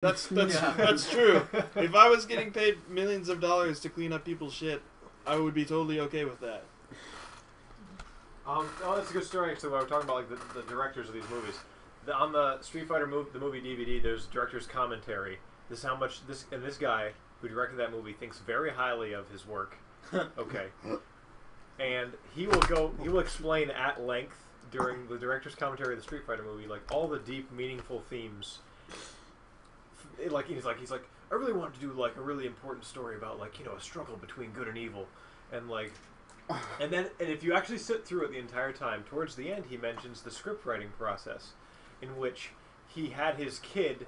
That's true. If I was getting paid millions of dollars to clean up people's shit, I would be totally okay with that. Oh, that's a good story. Actually, while we're talking about like the directors of these movies, on the Street Fighter the movie DVD, there's director's commentary. This is how much this guy who directed that movie thinks very highly of his work. Okay, and he will explain at length during the director's commentary of the Street Fighter movie, like all the deep, meaningful themes. Like he's like I really wanted to do like a really important story about like a struggle between good and evil, and like. And if you actually sit through it the entire time, towards the end he mentions the script writing process, in which he had his kid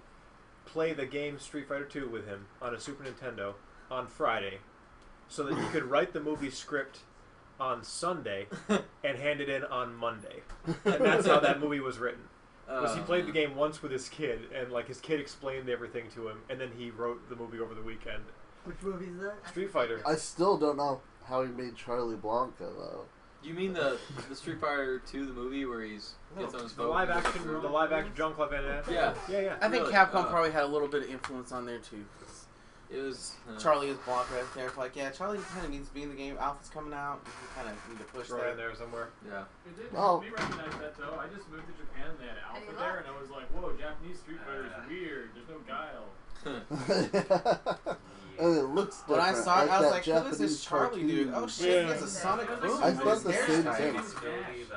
play the game Street Fighter 2 with him on a Super Nintendo on Friday, so that he could write the movie script on Sunday and hand it in on Monday. And that's how that movie was written. Was he played the game once with his kid, and like his kid explained everything to him, and then he wrote the movie over the weekend. Which movie is that? Street Fighter. I still don't know how he made Charlie Blanca though. You mean the Street Fighter 2, the movie where he's gets on his the boat? live action Jean-Claude Van Damme? Yeah. I think Capcom probably had a little bit of influence on there too. It was Charlie is Blanca right there. Like, yeah, Charlie kind of needs to be in the game. Alpha's coming out. You kind of need to push Throw that in there somewhere. Yeah. It didn't help me recognize that though. I just moved to Japan and they had Alpha there, and I was like, whoa, Japanese Street Fighter is weird. There's no guile. And it looks different. When I saw it, I was like, who is Japanese this Charlie dude? Oh shit, he has a sonic boom. I thought the same thing.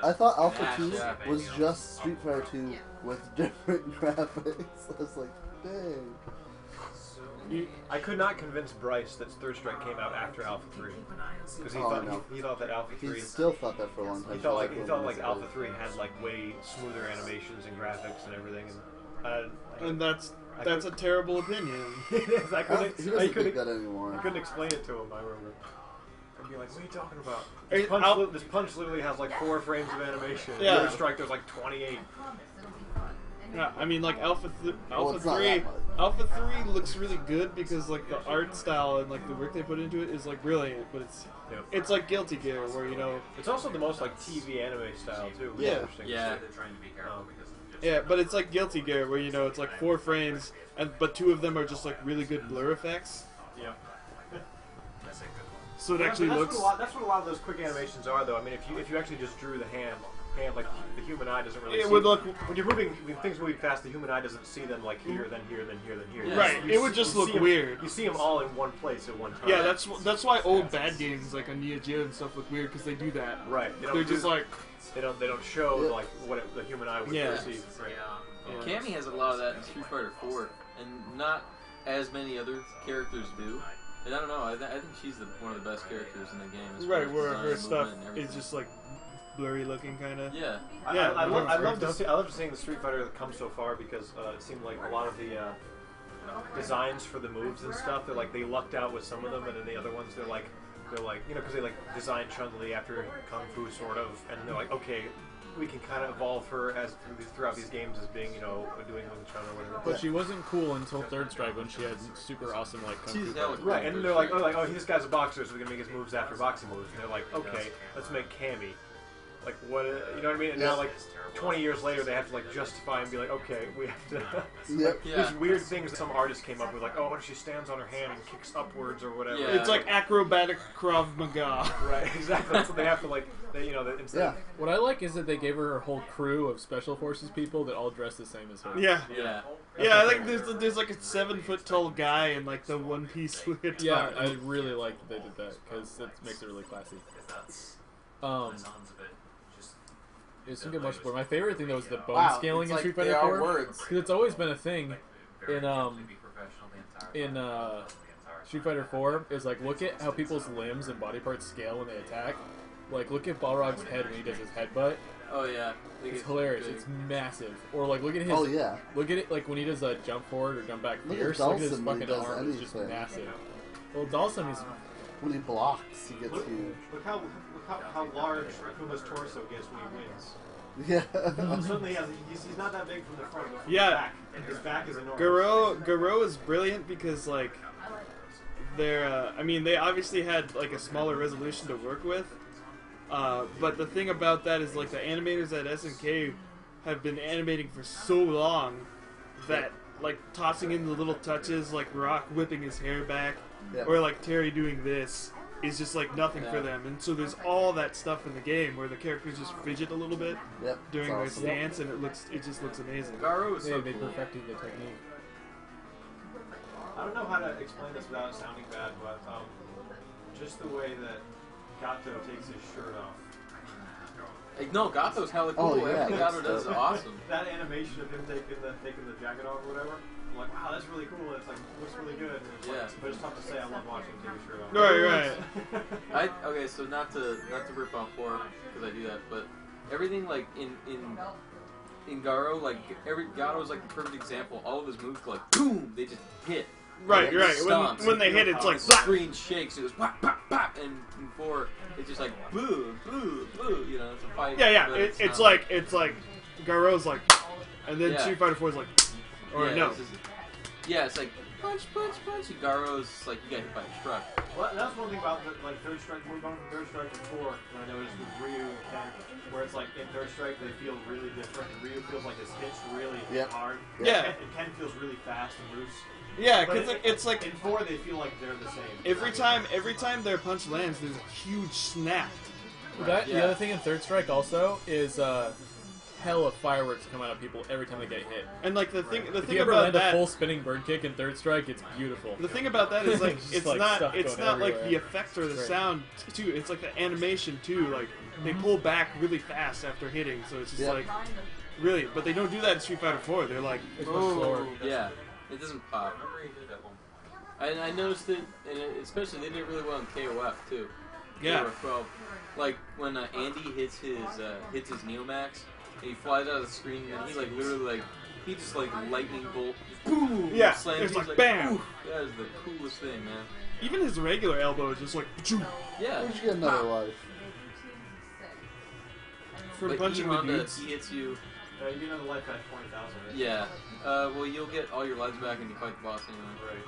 I thought Alpha 2 was just Street Fighter 2 with different graphics. I was like, dang. I could not convince Bryce that Third Strike came out after Alpha 3. Because he thought that Alpha 3... He still thought that for a long time. He felt like Alpha 3 had like way smoother animations and graphics and everything. And that's a terrible opinion. He doesn't think that anymore. I couldn't explain it to him, I remember. I'd be like, what are you talking about? This punch literally has like 4 frames of animation. Yeah. Third Strike, there's like 28. Yeah, I mean, like Alpha 3 looks really good because like the art style and like the work they put into it is like brilliant, but it's like Guilty Gear where it's also the most like TV anime style too. Which is interesting. Yeah. Yeah, but it's like Guilty Gear where it's like 4 frames but 2 of them are just like really good blur effects. Yeah. So it actually looks. That's what a lot of those quick animations are, though. I mean, if you actually just drew the hand like the human eye doesn't really. It would look when things moving fast. The human eye doesn't see them like here, then here, then here, then here. Yeah. Right. It would just look weird. You see them all in one place at one time. Yeah, that's why old bad games like on Neo Geo and stuff look weird because they do that. Right. They're just like. They don't show like what the human eye would perceive. Right. Cammy has a lot of that in Street Fighter 4, and not as many other characters do. And I don't know. I think she's one of the best characters in the game. Right, where her stuff is just like blurry looking, kind of. Yeah. I love seeing the Street Fighter come so far because it seemed like a lot of the designs for the moves and stuff. They lucked out with some of them, and then the other ones they're like because they like designed Chun-Li after Kung Fu sort of, and they're like, okay, we can kind of evolve her as throughout these games as being doing Wing Chun or whatever. But she wasn't cool until Third Strike when she had super awesome like Kung Fu. Right, and they're like, oh, this guy's a boxer, so we're gonna make his moves after boxing moves. And they're like, okay, let's make Cammy. Like what? You know what I mean? And now, like 20 years later, they have to like justify and be like, okay, we have to. These weird things that some artist came up with, like, oh, when she stands on her hand and kicks upwards or whatever. Yeah. It's like acrobatic Krav Maga. Right, exactly. That's what they have to like. What I like is that they gave her whole crew of special forces people that all dress the same as her. Yeah. I think there's like a 7-foot tall guy in like the one piece leotard. Yeah, I really like that they did that because it makes it really classy. It doesn't get much more. My favorite thing though is the bone scaling in Street Fighter 4 because it's always been a thing in Street Fighter 4 is like look at how people's limbs and body parts scale when they attack. Like look at Balrog's head when he does his headbutt. Oh yeah, it's hilarious. Big. It's massive. Or like look at his. Oh yeah. Look at it like when he does a jump forward or jump back fierce. Look at his fucking arm. It's just massive. Well, Dawson is. When he blocks, he gets huge. Look how large Akuma's torso gets when he wins. Yeah. Suddenly he's not that big from the front, but from his back is enormous. Garo is brilliant because like they're they obviously had like a smaller resolution to work with, but the thing about that is like the animators at SNK have been animating for so long that like tossing in the little touches, like Rock whipping his hair back, Yep. or like Terry doing this, is just like nothing for Yeah. them. And so there's all that stuff in the game where the characters just fidget a little bit Yep. during It's their awesome. stance, and it just looks amazing. Garo is Yeah, so they cool. perfected the technique. I don't know how to explain this without it sounding bad, but just the way that Gato takes his shirt off. Like, no, Gato's hella cool. Oh, yeah, Everything that's Gato does is dope. awesome. That animation of him taking the jacket off or whatever, I'm like, wow, that's really cool. It's like looks really good. And it's Yeah. like, but it's tough to say I love watching him take his shirt off. Right. Okay, so not to rip off 4 because I do that, but everything like in Garo, like Gato's like the perfect example. All of his moves go like boom, they just hit. Right. Like, stomps. When they hit, it's like the screen shakes. It goes pop, pop, pop, and in 4, it's just like boo, boo, boo. You know, it's a fight. yeah. but It's not like Garo's like, and then Yeah. Street Fighter 4 is like, or yeah, no. It's just, yeah, it's like punch, punch, punch. And Garo's like you got hit by a truck. Well, that's one thing about like Third Strike. We're going from Third Strike to 4, and I noticed with Ryu and Ken, where it's like in Third Strike they feel really different. And Ryu feels like his hits really Yep. hard. Yeah. And Ken feels really fast and loose. Yeah, But because it's like in 4 they feel like they're the same. every time their punch lands, there's a huge snap. That, Yeah. The other thing in Third Strike also is hell of fireworks come out of people every time they get hit. And like the If thing you ever about land a that, full spinning bird kick in Third Strike, it's beautiful. the thing about that is like Just, it's like, not stuff it's going not like everywhere. the effect or the Great. sound too. It's like the animation too. Like they pull back really fast after hitting, so it's just Yeah. like really. But they don't do that in Street Fighter 4. They're like, It's much slower. Yeah, it doesn't pop. I noticed it, and especially they did it really well in KOF too. Yeah. KOF 12. Like when Andy hits his Neomax, and he flies out of the screen, and he like literally like he just like lightning bolt, boom, Yeah, slams. it's He's like, bam! "Oof." That is the coolest thing, man. even his regular elbow is just like "Pachoo," Yeah. Where'd you get another life? for But punching the E-Honda, dudes. he hits you. You get another life at 20,000. Right? Yeah. Well, you'll get all your lives back when you fight the boss anyway. Right.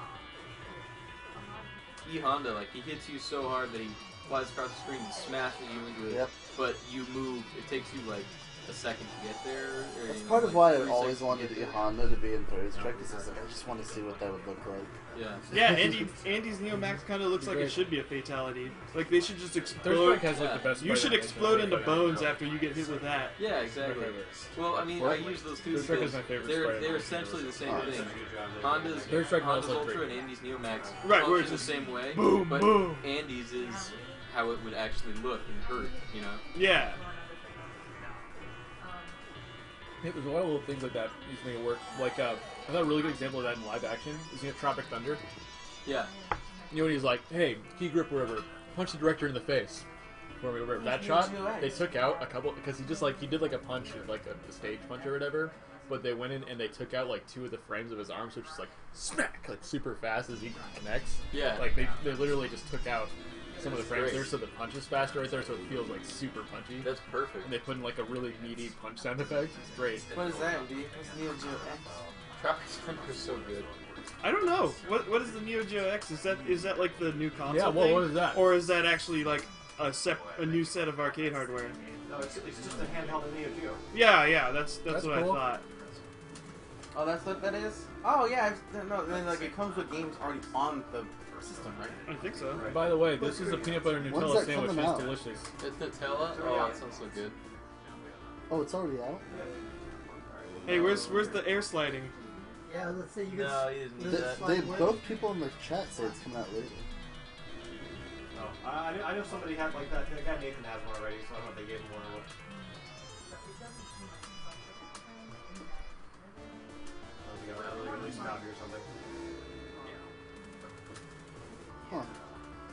E-Honda, like, he hits you so hard that he flies across the screen and smashes you into it. Yep. But you move, it takes you, like, a second to get there. Or, That's you know, part of like, why I 30 always seconds to wanted get there. Honda to be in Third Strike, because I just want to see what that would look like. Yeah. Yeah, Andy's Neomax kind of looks like it Great. should be a fatality. Like they should just Third explode. Strike has like the best. You should fighter explode animation into I've ever bones played. after you get hit with that. Yeah, exactly. My favorite. Well, I mean, What? I use those two Third Strike because is my favorite they're Spider-Man. essentially the same Oh, thing. Good job there. Honda's Third Strike Honda's models look Ultra great. and Andy's Neomax Right, where function it's the just same way, boom, but boom. Andy's is how it would actually look and hurt, you know? Yeah. Yeah, there's a lot of little things like that you can make it work. Like, I thought a really good example of that in live action is Tropic Thunder. Yeah. You know when he's like, hey, key grip, whatever, punch the director in the face. For me, whatever. That shot, they took out a couple, because he did like a punch, like a stage punch or whatever, but they went in and they took out like 2 of the frames of his arm, so it's just like, smack, like super fast as he connects. Yeah. Like, they literally just took out some of the That's frames great. there, so the punch is faster right there, so it feels like super punchy. That's perfect. And they put in like a really meaty punch sound effect. It's great. What is that, dude? What's Neo Geo X? Tropic Thunder is so good. I don't know. What is the Neo Geo X? Is that like the new console Yeah, well, thing? what is that? Or is that actually like a new set of arcade hardware? No, it's just a handheld Neo Geo. Yeah, that's That's what cool. I thought. Oh, that's what that is? Oh, yeah. No, then, like, it comes with games already on the system, right? I think so. By the way, this is a peanut butter When's Nutella that sandwich. coming It's out? delicious. It's Nutella? Oh, that sounds so good. Oh, it's already out? Hey, where's the air sliding? Yeah, let's say you No, you didn't need that. Both people in the chat say it's coming out later. Oh, I know somebody had like that. The guy Nathan has one already, so I don't know if they gave him one or what. I don't think I really released a copy or something. Huh.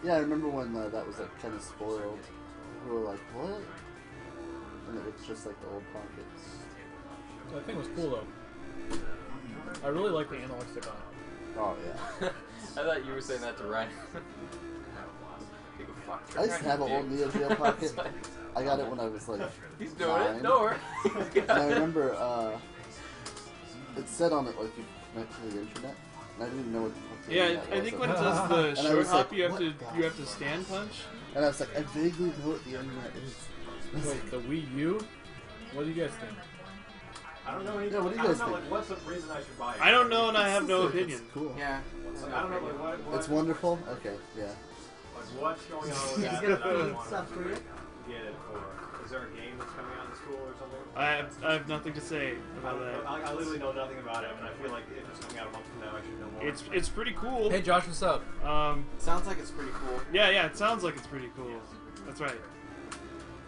Yeah, I remember when that was like kind of spoiled. We were like, what? And it was just like the old pockets. That thing was cool though. I really like the analog stick on it. Oh yeah. I thought you were saying that to Ryan. I used to have an old Neo Geo pocket. I got it when I was like He's doing 9. it. No And I remember it said on it like you connect to the internet. And I didn't even know what the fuck the Yeah, internet I was. think when it does the And I short was hop, like, you have what to the stand punch. And I was like, I vaguely know what the internet is. Wait, the Wii U? What do you guys think? I don't know anything. Yeah, what do you I guys don't know, think? like, what's the reason I should buy it? I don't know, and I have no It's opinion. cool. Yeah. Like, I don't know, like, what It's wonderful. Okay, yeah. Like, what's going on with He's that? gonna that I would create want stuff to for you. get it for? Is there a game that's coming out in school or something? I have nothing to say about that. I literally know nothing about it, and I feel like if it's coming out a month from now, I should know more. It's pretty cool. Hey Josh, what's up? Sounds like it's pretty cool. Yeah, it sounds like it's pretty cool. That's right.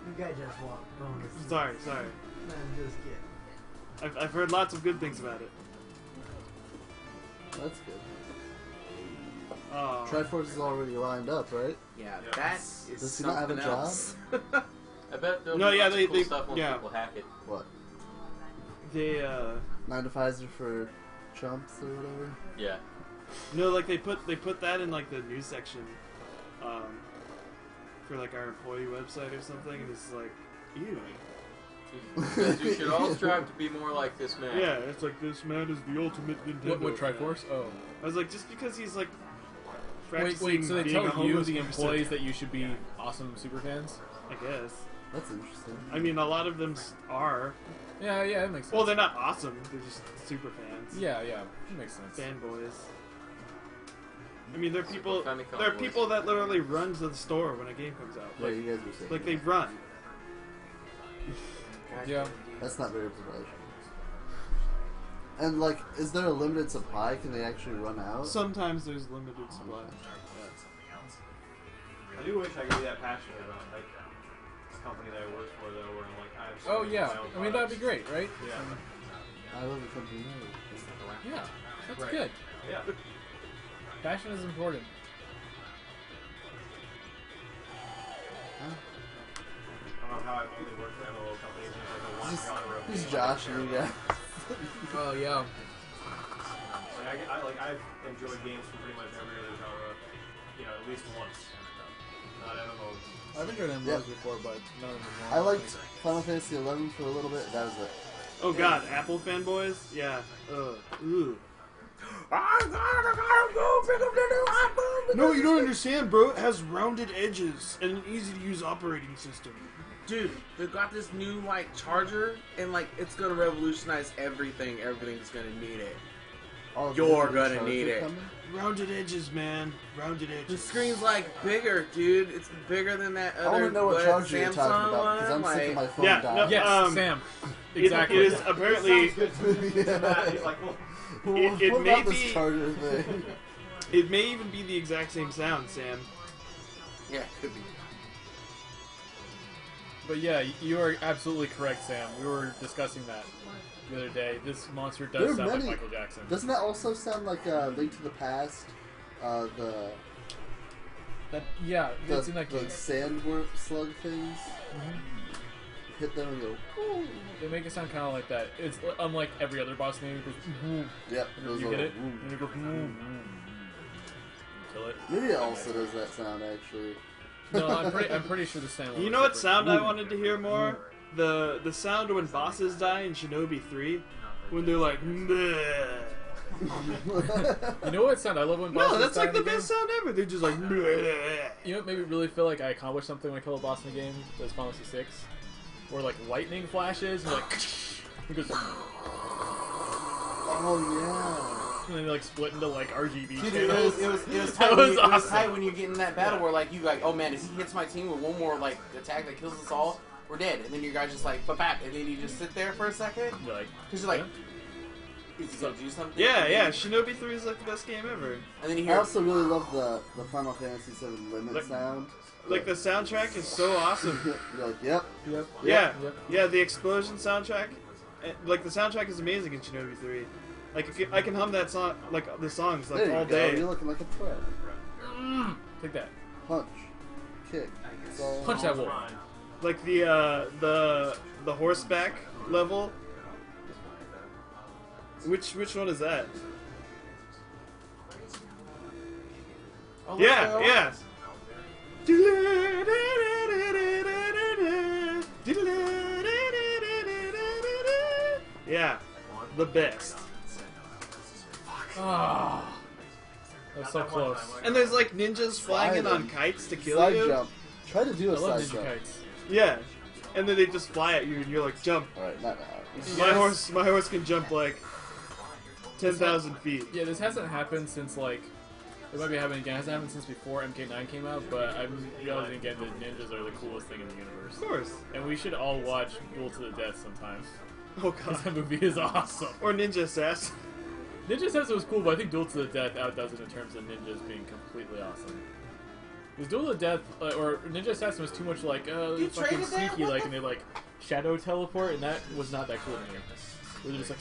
You guys just walked bonus. Sorry. No, I'm just kidding. I've heard lots of good things about it. That's good. Oh. Triforce is already lined up, right? Yeah, Yeah. that is Does he not have a something else. I bet there'll No, be yeah, lots of cool they- stuff once yeah. people hack it. What? They 9 to 5s are for chumps or whatever? Yeah. no, like they put that in like the news section, for like our employee website or something, and it's like, ew. Because we should all strive to be more like this man. Yeah, it's like this man is the ultimate Nintendo. What fan. Triforce? Oh. I was like, just because he's like Wait, practicing so they being a tell you, homeless the person, employees, that you should be awesome super fans? I guess. That's interesting. I mean, a lot of them are. Yeah, that makes sense. Well, they're not awesome. They're just super fans. Yeah, it makes sense. Fanboys. I mean, they're people. Famicom There are boys. people that literally run to the store when a game comes out. Yeah, Like, you guys were saying. like they run. Yeah. That's not very professional. And, like, is there a limited supply? Can they actually run out? Sometimes there's limited supply. I do wish I could be that passionate about like this company that I work for, though, where I'm like, I have so Oh many yeah. of my own I mean that'd be products. great, right? Yeah. I love the company. Yeah. That's Right. good. Yeah. Passion is important. I don't know how I only work for MLO companies and it's like a one genre. of Who's game Josh I and don't you care guys? about. Oh yeah. I've enjoyed games from pretty much every other genre, you know, at least once. Not MMOs. I've enjoyed MMOs Yeah. before, but none of them. I liked Final Fantasy 11 for a little bit. That was it. Oh God, Apple fanboys? Yeah. Ooh. No, you don't understand, bro. It has rounded edges and an easy-to-use operating system. Dude, they've got this new like charger, and like it's gonna revolutionize everything. Everything's gonna need it. Oh, You're the gonna charger need it. coming? Rounded edges, man. Rounded edges. The screen's like bigger, dude. It's bigger than that I other. want to know what charger you're Samsung talking about because I'm one, sick of my like- phone Yeah, dying. no, Yes, Sam. Exactly. It is apparently. Sounds good to me. Yeah. He's like, well, It What may about this be- charger thing? It may even be the exact same sound, Sam. Yeah, it could be. But yeah, you are absolutely correct, Sam. We were discussing that the other day. This monster There does are sound many- like Michael Jackson. Doesn't that also sound like Link to the Past? The It seemed like the sandworm slug things. Hit them and go. Ooh. they make it sound kind of like that. It's unlike every other boss name. It goes, Yep. those you are- get it? ooh. And it goes, kill it. Maybe it also does that sound actually. No, I'm pretty sure the sound. You know what sound I wanted to hear more? The sound when bosses die in Shinobi 3, when they're like, "Bleh." You know what sound I love when bosses No, that's die like in the the game? best sound ever. They're just like, "Bleh." You know what made me really feel like I accomplished something when I killed a boss in the game? That's Final Fantasy 6. Where like lightning flashes and like it goes, Oh and then they like split into like RGB Dude, channels. it was That tight. was It was awesome. tight when you get in that battle where like you like, oh man, if he hits my team with one more like attack that kills us all, we're dead. And then your guy just like, bap, and then you just sit there for a second You're like, because you're like, yeah. is he gonna do something? Yeah, And yeah. then- Shinobi 3 is like the best game ever. And then you yeah. I hear, also really love the Final Fantasy VII limit Like- sound. Like the soundtrack is so awesome. You're like, yep. Yep. Yeah, Yep. yeah. The explosion soundtrack, like the soundtrack is amazing in Shinobi 3. Like I can hum that song, like the songs, like There you all go. day. You're looking like a pro. Take that. Punch, kick. It's all- Punch that wolf. Like the horseback level. Which one is that? oh, Yeah, look, yeah. Yeah, the best. Oh, that was so close. And there's like ninjas flying in Slide on them. kites to kill Side you. jump. Try to do I a love side ninja jump. kites. Yeah, and then they just fly at you, and you're like, jump. Alright, not now. My horse can jump like 10,000 feet. Yeah, this hasn't happened since like. It might be happening again. It hasn't happened since before MK9 came out, but I'm realizing again that ninjas are the coolest thing in the universe. Of course. And we should all watch Duel to the Death sometime. Oh Because god. that movie is awesome. Or Ninja Assassin. Ninja Assassin was cool, but I think Duel to the Death outdoes it in terms of ninjas being completely awesome. Because Duel to the Death, or Ninja Assassin was too much like, You fucking traded that? sneaky, What like, the- and they like shadow teleport, and that was not that cool to me. Where they're just like,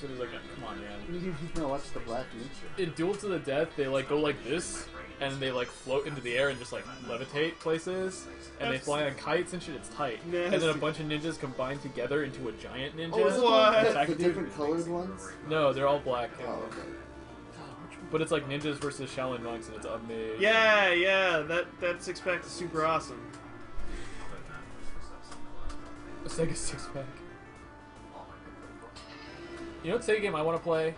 it was like, come on, man. No, watch the Black Ninja. In Duel to the Death, they like go like this, and they like float into the air and just like levitate places, and they fly on kites and shit. It's tight. And then a Nasty. bunch of ninjas combine together into a giant ninja. Oh, is it What? the different colored ones? No, they're all black. Oh, okay. But it's like ninjas versus Shaolin monks, and it's amazing. Yeah, that six pack is super awesome. A Sega six pack. You know what Sega game I want to play?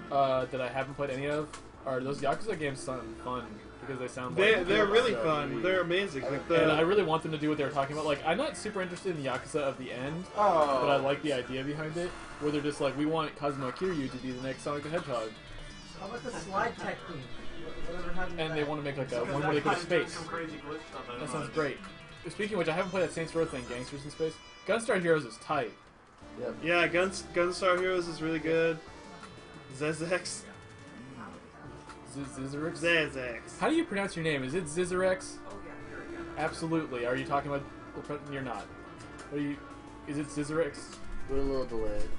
That I haven't played any of are those Yakuza games. Sound fun because they sound like They're really so- fun. They're amazing. Like And I the really want them to do what they were talking about. Like, I'm not super interested in the Yakuza of the end, Oh. but I like the idea behind it. Where they're just like, we want Kazuma Kiryu to be the next Sonic the Hedgehog, How about the slide technique? Whatever happened to and they that? want to make like a one where they go to space. That sounds great. Speaking of which, I haven't played that Saints Row thing, Gangsters in Space. Gunstar Heroes is tight. Yep. yeah, Gunstar Heroes is really good. Zezex. Zizarex? Zezex. How do you pronounce your name? Is it Zizarex? Absolutely. Are you talking about... You're not. Are you... Is it Zizarex? We're a little delayed.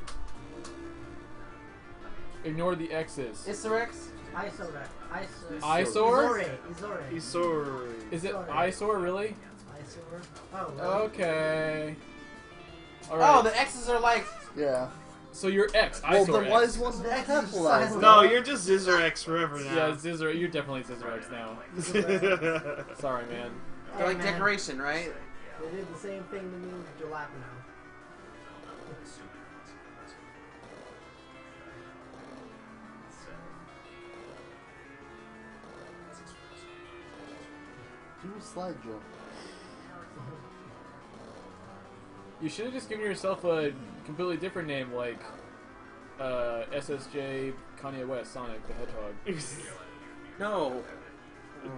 Ignore the X's. Isarex? Isorek. Eyesore? Izore. Isori. Is it Sorry. eyesore, really? Isor. Oh, well. Okay. Oh, Alright. the X's are like. Yeah. So you're X. Well, Eyesore then why X. is one The X is capitalized? silent. No, you're just Zizarex forever Yeah, now. Zizar. You're definitely Zizarex now. Sorry, man. They're Hey, like man. decoration, right? They did the same thing to me with Jalapeno. Do a slide jump. You should have just given yourself a completely different name, like SSJ Kanye West Sonic the Hedgehog. No.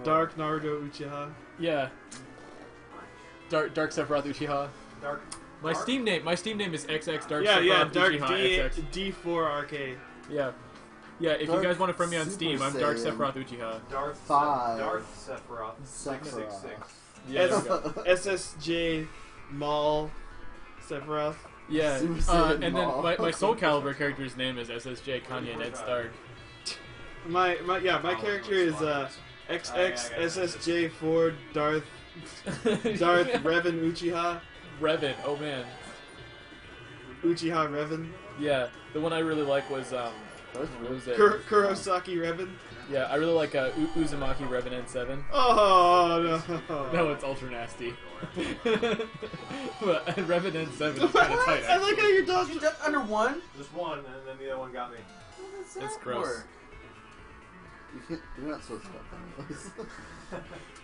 Dark Naruto Uchiha. Yeah. Dark Sephiroth Uchiha. Dark. My Steam name is XX Dark Yeah, Sephiroth Dark Uchiha XX. D4 Arcade. Yeah. Yeah, if Dark you guys want to friend me on Super Steam, I'm Dark Saiyan. Sephiroth Uchiha. Darth 5. Darth Sephiroth. Sephiroth. 666. Yeah, there we go. SSJ Mall Sephiroth. Yeah, Super Saiyan and Mall. then my Soul Calibur character's name is SSJ Kanye Ned Stark. My character is XX SSJ4 Darth Revan Uchiha. Revan, oh man. Uchiha Revan. Yeah, the one I really like was what was it? Kurosaki Revan. Yeah, I really like Uzumaki Revan N7. Oh no. No, it's ultra nasty. But Revan N7 is kind of tight. I like how you're You dodging. jumped under one? Just one, and then the other one got me. What is It's that gross. for? You're not supposed to jump those.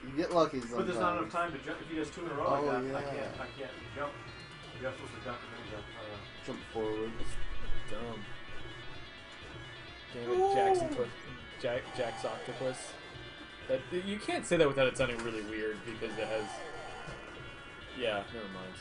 You get lucky sometimes. But there's not enough time to jump. If he does two in a row Oh, like that, yeah. I can't jump. You're supposed to jump and then jump. Jump forward. Dumb. Damn it, Jackson Jack's Octopus. That you can't say that without it sounding really weird because it has. Yeah, never mind.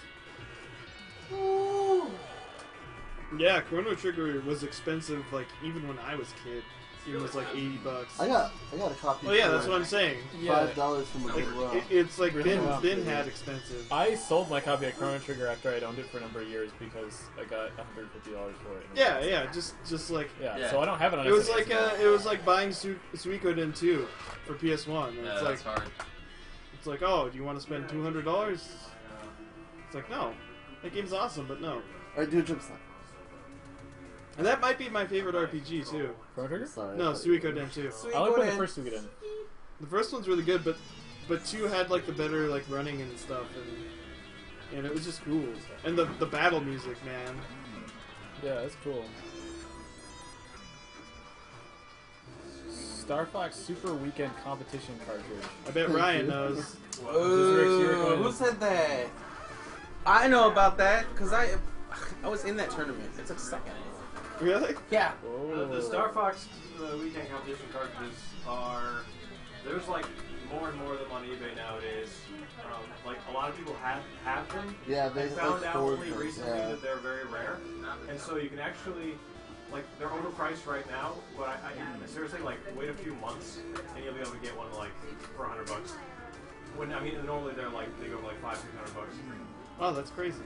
Yeah, Chrono Trigger was expensive. Like even when I was a kid, it was like $80. I got a copy. Oh yeah, for that's what I'm saying. Yeah. $5 from a Like, Goodwill. it's like Really? Ben had expensive. I sold my copy of Chrono Trigger after I'd owned it for a number of years because I got $150 for it. Yeah, just like Yeah, so I don't have it on it was SNES. like buying Suikoden 2 for PS1. And Yeah, it's that's like hard. it's like, oh, do you want to spend $200? It's like no, that game's awesome, but no. Alright, do a jump slide. And that might be my favorite RPG too. Chrono Trigger? Sorry. No, Suikoden 2. I like playing the first Suikoden. The first one's really good, but 2 had like the better like running and stuff, and it was just cool. And the battle music, man. Yeah, that's cool. Star Fox Super Weekend Competition cartridge. I bet Ryan knows. Who said that? I know about that because I I was in that tournament. It took second. Really? Yeah. The Star Fox weekend competition cartridges are. There's like more and more of them on eBay nowadays. Like a lot of people have them. Yeah, I they found like out forward only them, recently yeah. that they're very rare, and so you can actually. Like they're overpriced right now, but I seriously like wait a few months and you'll be able to get one like for $100. When I mean normally they go for like $500-$600. Oh, that's crazy.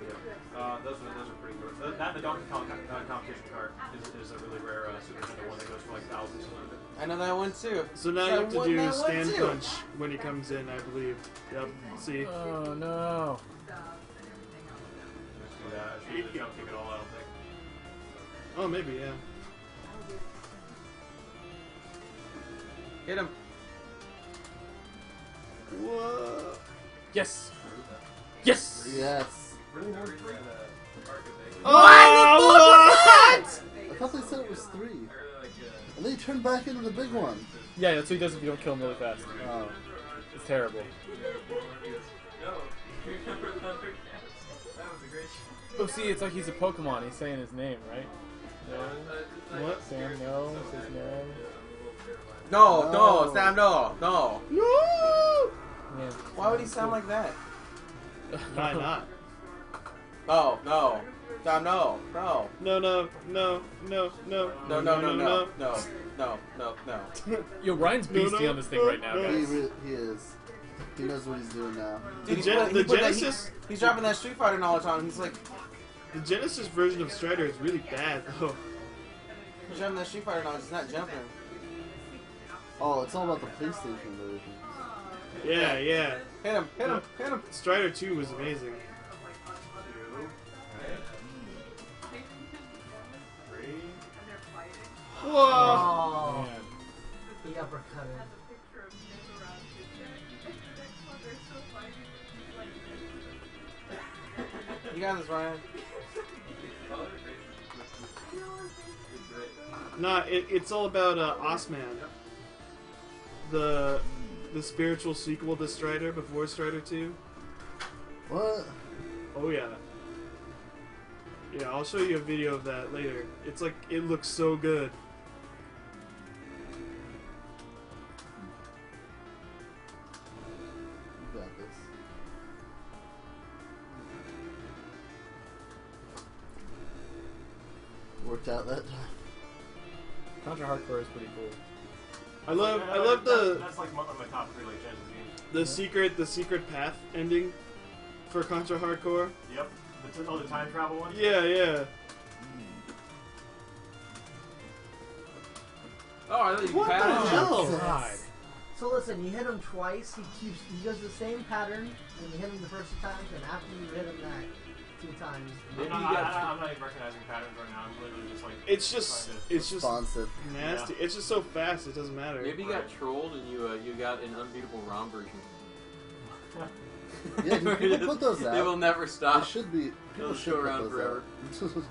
Yeah, those are pretty good. That and the Donkey Kong competition cart is a really rare Super Nintendo one that goes for like thousands. I know that one too. So now you have to do stand punch when he comes in, I believe. Yep. See. Oh no. Just do that. You don't kick it all, I don't think. Oh, maybe, yeah. Hit him. Whoa. Yes. Yes. Yes. Really no What? I thought they said it was 3. And then he turned back into the big one. Yeah, that's what he does if you don't kill him really fast. Oh. It's terrible. Oh, see, it's like he's a Pokemon. He's saying his name, right? No. What? Sam, no. Says no. No, Sam, no. No! Man. Why would he sound like that? Why not? No. Sam, no. No, no, no, no, no, No. Yo, Ryan's beastie on this thing right now, guys. He is. He knows what he's doing now. Dude, The Genesis... he's dropping that Street Fighter knowledge on him. He's like, The Genesis version of Strider is really bad, though. he's dropping that Street Fighter knowledge. He's not jumping. Oh, it's all about the PlayStation version. Yeah, yeah. Hit him. Strider 2 was amazing. 3. Whoa! Oh, Man. he uppercutted. You got this, Ryan. Nah, it's all about Osman. The spiritual sequel to Strider before Strider 2. What? Oh yeah. Yeah, I'll show you a video of that later. It's like, it looks so good. You got this. Worked out that time. Contra Hardcore is pretty cool. I love the That's like one of my top 3 like Genesis games. the secret path ending for Contra Hardcore. Yep. The time travel one. Yeah, yeah. Oh, I thought you What the passed. hell? God. So listen, you hit him twice. He does the same pattern, and you hit him the first 2 times, and after you hit him that 2 times. Maybe I'm you got not even recognizing patterns right now. I'm literally just like. It's just Responsive. nasty. It's just so fast. It doesn't matter. Maybe you got trolled and you got an unbeatable ROM version. Yeah, dude, people put those out. They will never They stop. should be. People They'll should go put around those forever. out.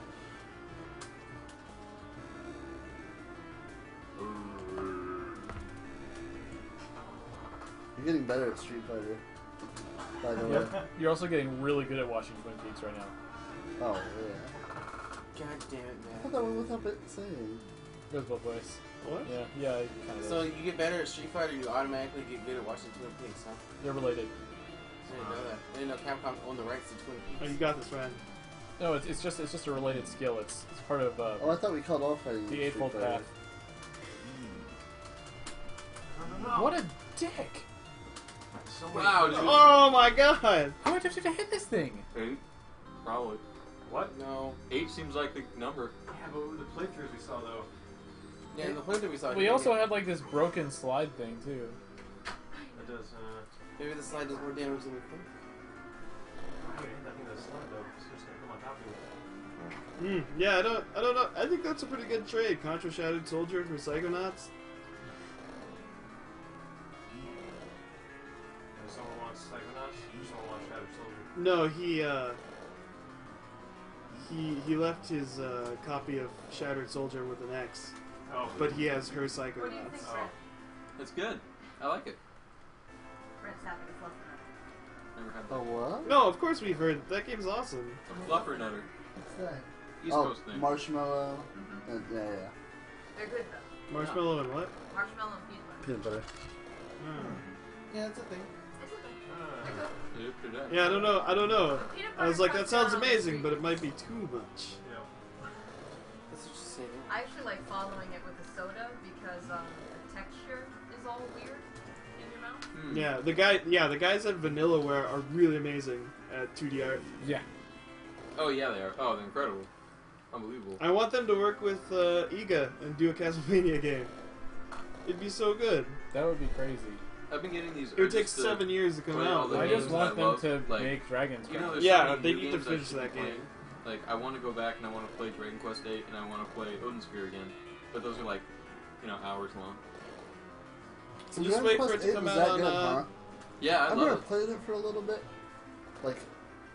You're getting better at Street Fighter. By the way. Yep. You're also getting really good at watching Twin Peaks right now. Oh, yeah. God damn it, I man. thought that was without it saying. Goes both ways. What? Yeah, it kind of So does. you get better at Street Fighter, you automatically get good at watching Twin Peaks, huh? They're related. I didn't know that. I didn't know Capcom owned the rights to Twin Oh, Peaks. you got this, Ryan. No, it's just a related skill. It's part of Oh, I thought we called all fighting. the Eightfold Street Fighter. Path. What a dick! So Wow, dude. Oh my god! How much did you hit this thing? 8? Probably. What? No. 8 seems like the number. Yeah, but the playthroughs we saw though. Yeah, in the playthrough we saw. We also had like this broken slide thing too. It does. Maybe the slide does more damage than we think. I hate that thing that's slide though. It's just gonna come on top of you. Yeah, I don't know. I think that's a pretty good trade. Contra Shattered Soldier for Psychonauts. If someone wants Psychonauts, someone wants Shattered Soldier. No, he left his copy of Shattered Soldier with an X, Oh. but he has her Psychonauts. Oh. That's good. I like it. Brent's having a fluffer. Never had Oh, that. what? No, of course we've heard. That game's awesome. A fluffer nutter. What's that? East oh, Coast thing. marshmallow. Mhm. And, yeah. They're good though. Marshmallow and what? Marshmallow and peanut butter. Peanut butter. Yeah, it's a thing. It's a thing. They're good. Yeah, I don't know. Peanut I was butter like, that comes sounds down amazing, to- but it might be too much. That's what you're saying. I actually like following it with the soda because the texture is all weird in your mouth. Hmm. Yeah, the guys at Vanillaware are really amazing at 2D art. Yeah. Oh yeah, they are. Oh, they're incredible. Unbelievable. I want them to work with Iga and do a Castlevania game. It'd be so good. That would be crazy. I've been getting these. It would take urges to 7 years to come play all out. the I though. just games want I them love, to like, make Dragon's You know, there's Yeah, so many they new need to games I finish should be that game. playing. Like, I want to go back and I want to play Dragon Quest VIII and I want to play Odin Sphere again. But those are like, hours long. So Dragon just wait for Quest it to 8 come was out that on. good, huh? Yeah, I I've love never it. played it for a little bit, like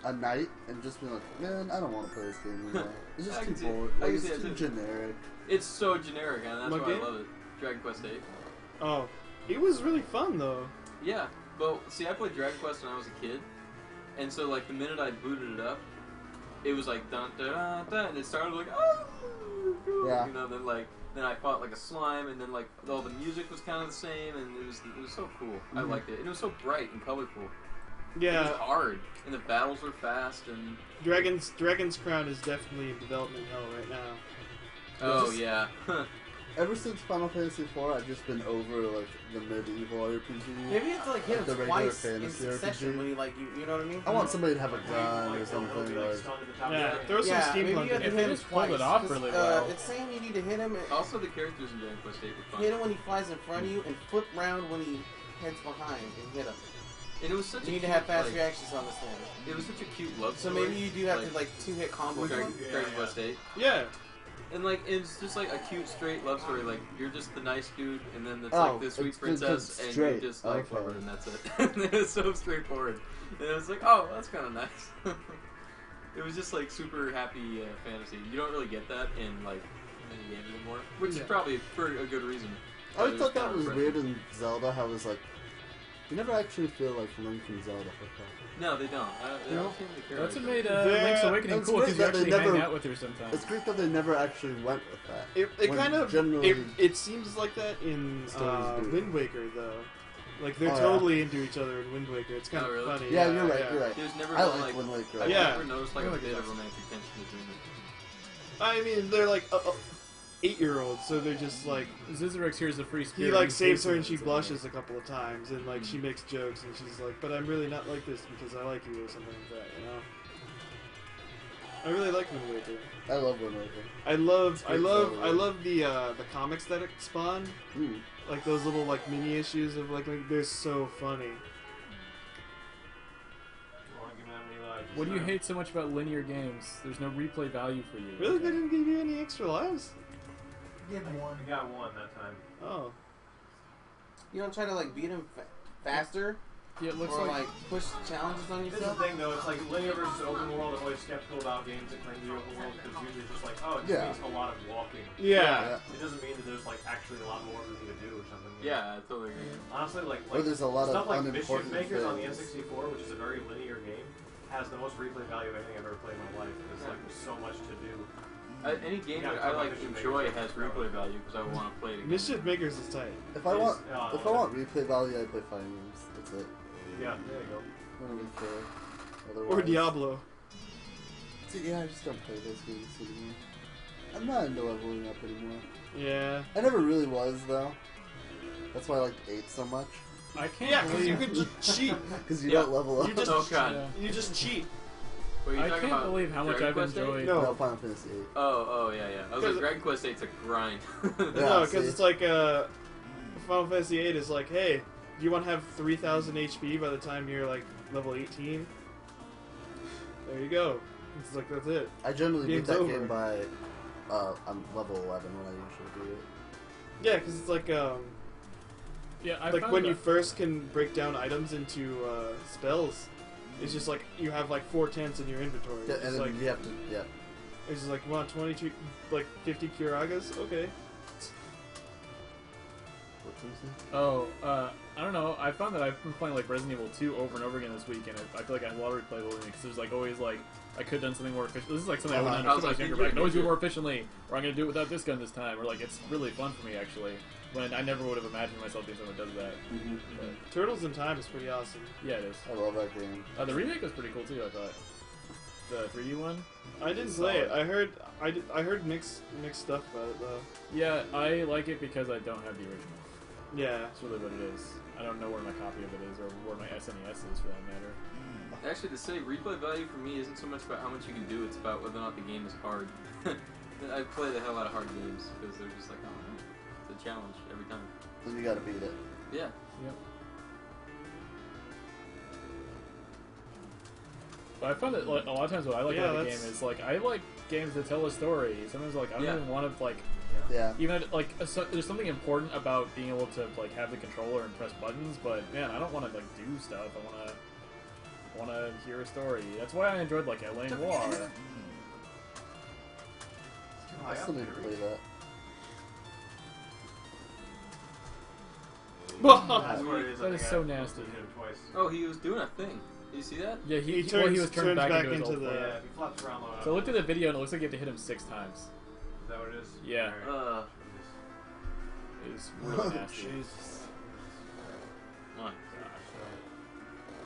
a night, and just been like, man, I don't want to play this game anymore. It's I just can too see it. boring. I Like, can it's see it too too. generic. It's so generic, and that's What why game? I love it. Dragon Quest VIII. Oh, it was really fun though. Yeah, but see, I played Dragon Quest when I was a kid, and so like the minute I booted it up, it was like dun dun dun, dun and it started like Yeah. then I fought like a slime, and then like all the music was kind of the same, and it was so cool. I liked it, and it was so bright and colorful. It was Yeah, hard, and the battles were fast, and Dragon's Crown is definitely in development hell right now. oh Just- yeah, Ever since Final Fantasy IV, I've just been over like the medieval RPG. Maybe you have to like hit Like the him regular twice in fantasy succession RPG. when you like you know what I mean? I want somebody to have a gun or something. Like, Yeah, throw some Yeah, maybe steampunk you have in to it. hit him If they just pulled twice. it off 'cause, really well. It's saying you need to hit him. also the characters in Dragon Quest VIII were fun, Hit him when he flies in front of you and flip round when he heads behind and hit him. and it was such You a need to cute, have fast like, reactions on this thing. It was such a cute love So story. maybe you do have to like 2-hit combo. Dragon him. Dragon Quest VIII. Yeah, And like it's just like a cute straight love story. Like you're just the nice dude, and then it's Oh, like the sweet it's princess, and you're straight. just like Okay. whatever, and that's it. And it's so straightforward. And it's like, oh, that's kind of nice. It was just like super happy fantasy. You don't really get that in like many games anymore, which is Yeah. probably for a good reason. I It thought that kinda was refreshing. weird in Zelda. How it was like, you never actually feel like Link from Zelda. No, they don't. They No. don't seem to care. That's what like made They're- Link's Awakening it's cool great because you that they actually never- hang out with her sometimes. It's great that they never actually went with that. it When kind of generally it seems like that in stories do. Wind Waker though. Like they're Oh, yeah. totally into each other in Wind Waker. It's kind Oh, of really? funny. Yeah, you're right. You're right. There's never I been like like Wind Waker. I've Yeah. never noticed like I a like bit it. of romantic tension between them. I mean, they're like 8-year-olds, so they're just like Zizarix here's a free spirit. he like in saves her case and she it's blushes a couple of times, and like she makes jokes and she's like, "But I'm really not like this because I like you" or something like that. You know. I really like Wind Waker. I love Wind Waker. I love great the comics that it spawned. Like those little like mini issues of like they're so funny. What do you hate so much about linear games? There's no replay value for you. Really, they didn't give you any extra lives? Give one. I got one that time. Oh, You don't try to like beat him faster Yeah, it looks or like like push challenges on This is the yourself. thing though, it's like linear versus open world. I'm always skeptical about games that claim to be open world because usually it's just like, oh, it just Yeah. means a lot of walking. yeah. It doesn't mean that there's like actually a lot more for me to do or something. Yeah, I totally agree. Honestly, like Or there's a lot of stuff like Mischief unimportant Makers on the things. N64, which is a very linear game, has the most replay value of anything I've ever played in my life. There's like so much to do. Any game Yeah, that I talk like about Mischief enjoy Makers. has replay value because I want to play it again. Mischief Makers is tight. If I want, It's- if I want replay value, I play fighting games. That's it. Yeah, there you go. I don't really care. Or Otherwise- Diablo. See, yeah, I just don't play those games anymore. I'm not into leveling up anymore. Yeah. I never really was though. That's why I liked 8 so much. I can't Yeah, because you believe could just cheat. Because you Yeah. don't level up. You just Oh god. Yeah. you just cheat. Were you I talking can't about believe how much Dragon I've Quest VIII? enjoyed. No. No, Final Fantasy 8. Oh, yeah. I was like, Because- Dragon Quest VIII's a grind. Yeah, No, because see? it's like Final Fantasy VIII is like, hey, do you want to have 3,000 HP by the time you're like level 18? There you go. It's like that's it. I generally beat Game's that over. game by I'm level 11 when I usually do it. Yeah, because it's like Yeah, I like found when that- you first can break down items into spells. It's just like you have like 4 tents in your inventory. Yeah, It's and just then like you have to, yeah. it's just like want 22 like 50 Kiragas? Okay. What can you say? Oh, I don't know. I found that I've been playing like Resident Evil 2 over and over again this week, and I feel like I have a lot of replayability because there's like always like I could have done something more efficient. This is like something I wouldn't I was understand when I was like, younger. But I can always do it you're more efficiently, or I'm gonna do it without this gun this time, or like it's really fun for me actually. When I never would have imagined myself doing something that does that. But, Turtles in Time is pretty awesome. yeah, it is. I love that game. The remake was pretty cool too. I thought the 3D one. I didn't play it. I heard mixed stuff about it though. Yeah, I like it because I don't have the original. Yeah. That's really what it is. I don't know where my copy of it is, or where my SNES is for that matter. Actually, to say replay value for me isn't so much about how much you can do; it's about whether or not the game is hard. I play the hell out of hard games because they're just like, I don't know, it's a challenge every time. Then you gotta beat it. Yeah. Yep. But I find that like, a lot of times what I like about the game is like I like games that tell a story. Sometimes like I don't even want to like even like there's something important about being able to like have the controller and press buttons. But man, I don't want to like do stuff. I want to hear a story. That's why I enjoyed like LA Noir. I still need to play that. That is so nasty. Oh, he was doing a thing. Did you see that? Yeah, he was turned back into his old form. Yeah, he flops around the... So I looked at the video and it looks like you have to hit him 6 times. Is that what it is? Yeah. Right. It's really nasty. Jesus. My gosh.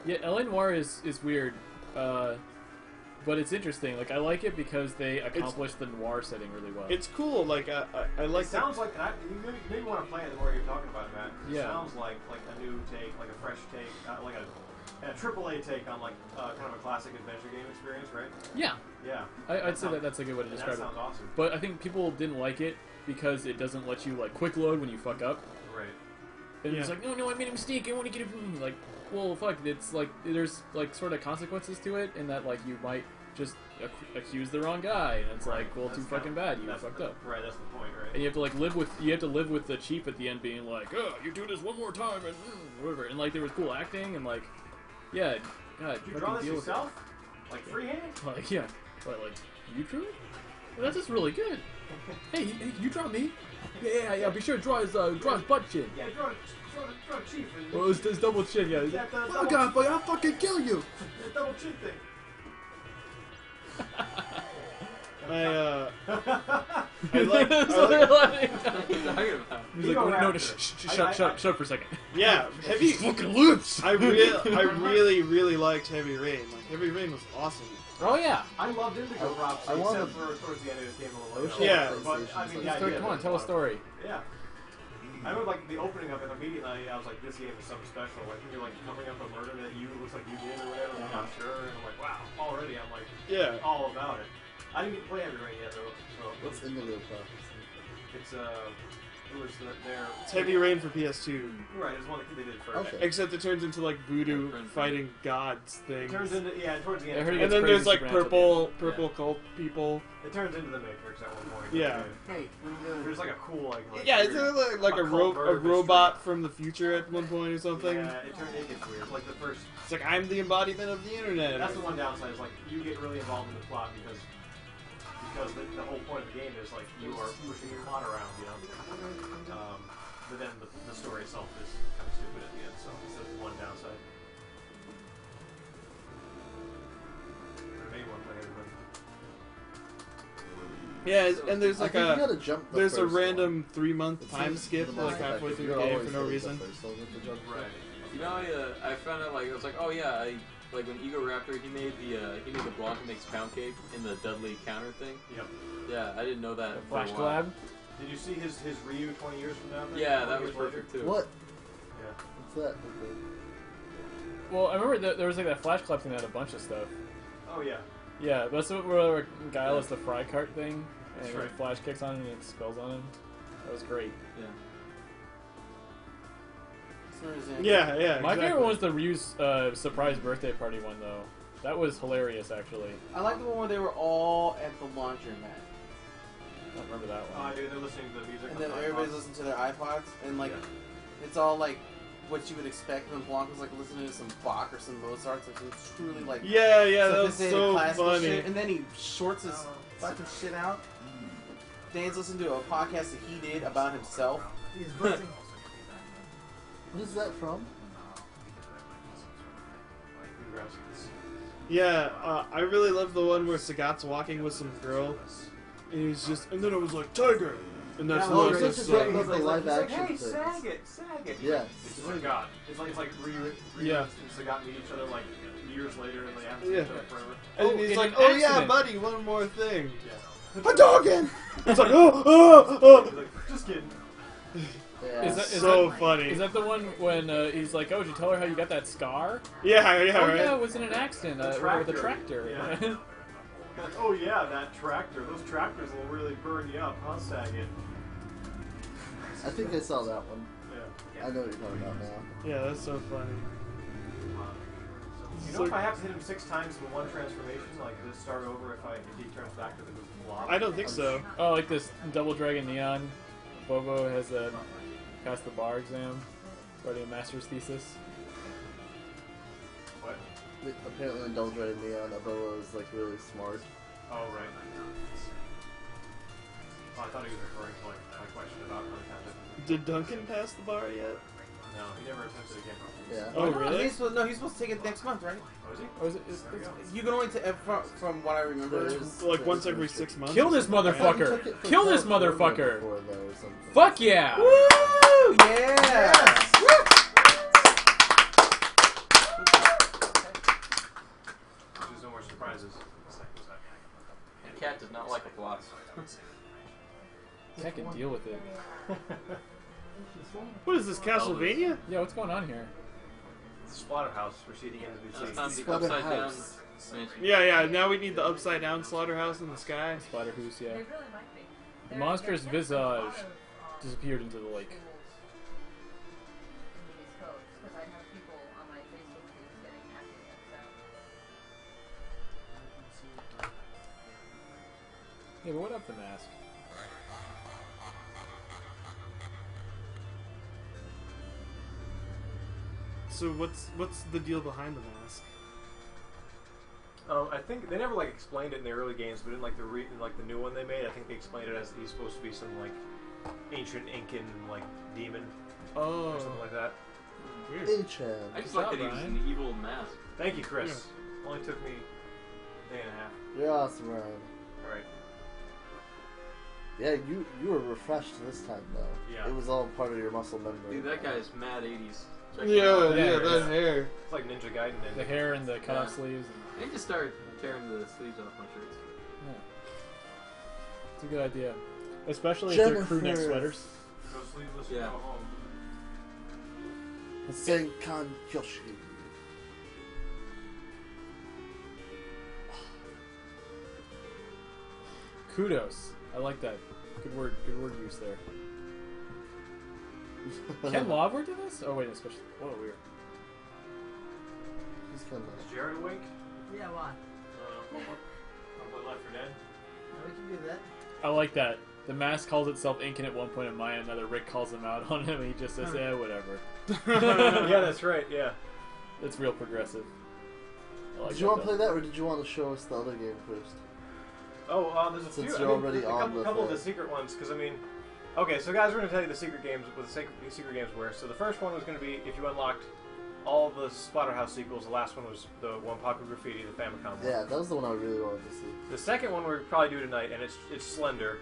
Yeah, LA Noir is weird. But it's interesting. Like I like it because they accomplish the noir setting really well. It's cool. Like I like. It sounds like you maybe want to play it the more you're talking about it, Matt. It Yeah. sounds like a new take, like a fresh take, like a AAA take on like kind of a classic adventure game experience, right? Yeah. Yeah. I'd say that's a good way to describe that sounds awesome. But I think people didn't like it because it doesn't let you like quick load when you fuck up. Right. And it's like, no, I made a mistake. I want to get it. Like, well, fuck. It's like there's like sort of consequences to it, in that like you might just accuse the wrong guy, and it's like, well, too fucking bad. You fucked up. Right. That's the point, right? And you have to like live with the chief at the end being like, oh, you do this one more time and whatever. And like there was cool acting and like, yeah, God. Did you draw this yourself? Like freehand? Like yeah, but like you drew it? Well, that's just really good. Hey, you draw me? Yeah. Be sure to draw his butt chin. Yeah, draw chief. Well, it's double chin. Yeah. Oh God, I'll fucking kill you. The double chin thing. I like. He's like, no, shut up for a second. Yeah, heavy fucking lips. I really liked Heavy Rain. Like Heavy Rain was awesome. Oh yeah. I loved Indigo Prophecy, except for towards the end it came a little. Yeah. But I mean, yeah. Come on, tell a story. Yeah. I remember like the opening of it immediately. I was like, "This game is something special." Like you're like covering up a murder that looks like you did or whatever. I'm not sure. And I'm like, "Wow!" Already, I'm like, all about it. I didn't get to play Heavy Rain yet though. So What's Indigo Prophecy? it's it was their. It's Heavy Rain for PS2. Right, it's one that they did first. Okay. Except it turns into like voodoo fighting gods thing. It turns into towards the I end. heard it And gets then crazy there's like supernatural. purple cult people. It turns into the Matrix at one point. Yeah. Hey, what are you doing? There's like a cool like Yeah, it's weird- like a cult murder robot from the future at one point or something. Yeah, it gets weird. Like the first. It's like I'm the embodiment of the internet. That's the one downside is like you get really involved in the plot because the whole point of the game is like you are pushing your plot around, you know. But then the story itself is kind of stupid at the end, so that's one downside. Maybe one play everybody. Yeah, and there's like I think you gotta jump the there's a first random one. 3-month It time seems skip the most like halfway effective. through You're the game always for no gonna reason. jump first, so with the jump Right. You know, I found out like I was like, oh yeah, like when Ego Raptor he made the Blanca makes pound cake in the Dudley counter thing. Yep. Yeah, I didn't know that. The for a Flash while. collab. Did you see his Ryu 20 years from now? Thing? Yeah, 20 that was years later? perfect too. What? Yeah. What's that? Okay. Well, I remember there was like that Flash collab thing that had a bunch of stuff. Oh yeah. Yeah, that's where Guileless the fry cart thing, and That's right. Flash kicks on him and it spells on him. That was great. Yeah. Yeah. My exactly. favorite one was the Ryu's surprise birthday party one, though. That was hilarious, actually. I like the one where they were all at the laundromat. I don't remember that one. Dude, they're listening to the music. And on then the everybody's iPods. listening to their iPods, and like, it's all like what you would expect when Blanca's like listening to some Bach or some Mozart, or some truly like Yeah, that was sophisticated so classical funny. shit. And then he shorts his fucking shit out. Dan's listening to a podcast that he did about himself. He's buzzing. What is that from? Yeah, I really love the one where Sagat's walking with some girl, and he's just, and then it was like Tiger, and that's Yeah, the well, most it's that's just like, like- the live He's like, action hey, things. sag it. Yeah. It's just like God. It's like Yeah. and Sagat meet each other like years later, and they haven't seen Yeah. each other forever. and he's in like, an oh yeah, accident." buddy, one more thing. Yeah. Hadouken! It's like, oh. He's like, just kidding. Yeah. Is So that, funny. Is that the one when he's like, "Oh, did you tell her how you got that scar?" Yeah, Oh right. yeah, it was in an accident with a tractor. Yeah. Oh yeah, that tractor. Those tractors will really burn you up, huh, Saget? I think I saw that one. Yeah. I know what you're talking about now. Yeah, that's so funny. You know, if I have to hit him 6 times in one transformation, like does it start over if he turns back to the blob? I don't think so. Oh, like this Double Dragon Neon. Bobo has passed the bar exam, writing a master's thesis. What? Apparently, in Double Dragon Neon, Aboa is like really smart. Oh, right. Oh, I thought he was referring to like my question about uncounted. Did Duncan pass the bar yet? No, he never attempted again. Yeah. Oh, really? He's supposed to take it next month, right? Oh, is he? Oh, is it? You can only take from what I remember. Like once every 6 months. Kill or this something, right? motherfucker! Kill this motherfucker! Before, though, or something. Fuck yeah! Woo! Yeah! There's no more surprises. The cat does not like applause. I can deal with it. What is this, Castlevania? Yeah, what's going on here? Splatterhouse proceeding into the That's sea. not the upside down Splatterhouse. expansion. Yeah, now we need the upside down slaughterhouse in the sky. Splatterhouse, yeah. They really might be. The monstrous visage disappeared into the lake. Because I have people on my Facebook page getting happy at Yeah, but what up the mask? So what's the deal behind the mask? I think they never like explained it in the early games, but in like the new one they made, I think they explained it as he's supposed to be some like ancient Incan like demon or something like that. Weird. Inchan. I just Good like job, that he was Ryan. an evil mask. Thank you, Chris. Only took me a day and a half. You're awesome, Ryan. All right. Yeah, you were refreshed this time though. Yeah. It was all part of your muscle memory. Dude, that guy's mad 80s. Check Yeah, it out. that hair. It's like Ninja Gaiden. The hair and the cut-off Yeah. sleeves. I just started tearing the sleeves off my shirts. Yeah. It's a good idea. Especially if they're crew neck Jennifer. sweaters. Go sleeveless Yeah. and go home. Senkan Kyoshi. Kudos. I like that. Good word use there. Ken Lawver did this? Oh wait, especially. Whoa, weird. He's kind Is of. Jared awake? Yeah, why? I'll play Left 4 Dead. We can do that. I like that. The mask calls itself Incan at one point in Maya, another Rick calls him out on him, and he just says, whatever. Yeah, that's right. Yeah. It's real progressive. I like Did you want to though. play that, or did you want to show us the other game first? Oh, there's a Since few. you're I mean, already a on couple, with couple of it. the secret ones, because I mean, okay, so guys, we're gonna tell you the secret games. What the secret games were. So the first one was gonna be if you unlocked all the Splatterhouse sequels. The last one was the one Popular Graffiti, the Famicom one. Yeah, that was the one I really wanted to see. The second one we'll probably do tonight, and it's Slender,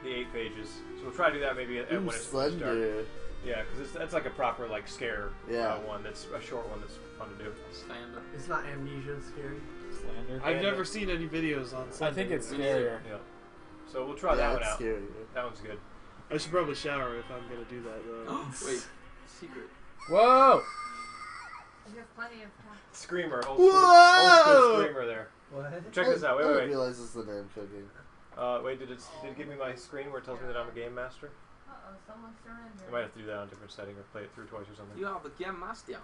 the 8 pages. So we'll try to do that maybe Ooh, when it's dark. Slender. Yeah, because that's like a proper like scare Yeah. one. That's a short one that's fun to do. Stand up. It's not amnesia scary. Slander. I've never seen any videos on. I think it's Me neither. scarier. Yeah. So we'll try that Yeah, one it's out. scary. That one's good. I should probably shower if I'm gonna do that though. Wait, secret. Whoa! You have plenty of time. Screamer, old Whoa! school Screamer there. What? Check this out. I Wait, didn't wait. realize it's the name cooking. Wait, did it give me my screen where it tells me that I'm a game master? Uh-oh, someone surrendered. I might have to do that on a different setting or play it through twice or something. You are the game master.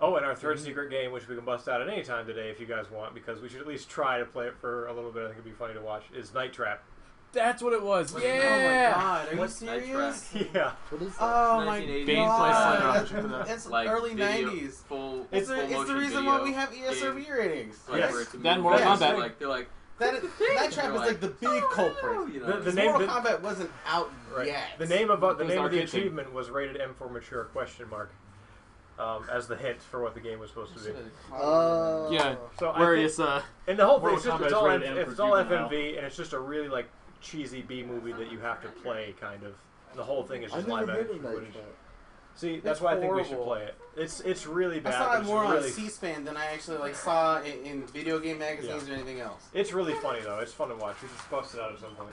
Oh, and our third secret game, which we can bust out at any time today if you guys want, because we should at least try to play it for a little bit. I think it'd be funny to watch. Is Night Trap. That's what it was. What's Oh my Yeah! god, are you What's Night serious? Yeah. What is that? Oh my 1980s, god. It's like early video, 90s. Full. It's full the motion reason video why we have ESRB ratings. Like Yes. where it's a Then movie. Mortal Yes. Kombat. They're like That Trap is like the big culprit. you know, The Because name- Mortal Kombat wasn't out Right. yet. The name of the Those name of the arcade thing. achievement was rated M for mature ? as the hint for what the game was supposed to be. Yeah. So Where I it's and the whole thing Mortal it's Kombat all, is rated M for it's all juvenile. FMV, and it's just a really like cheesy B movie that you have to play, kind of. The whole thing is I just never live heard action of footage. Nightmare. See, that's It's why I think we should horrible. play it. It's really I bad. saw but it it's more really, on C-SPAN than I actually like saw in video game magazines or anything else. It's really funny though. It's fun to watch. We should bust it out at some point.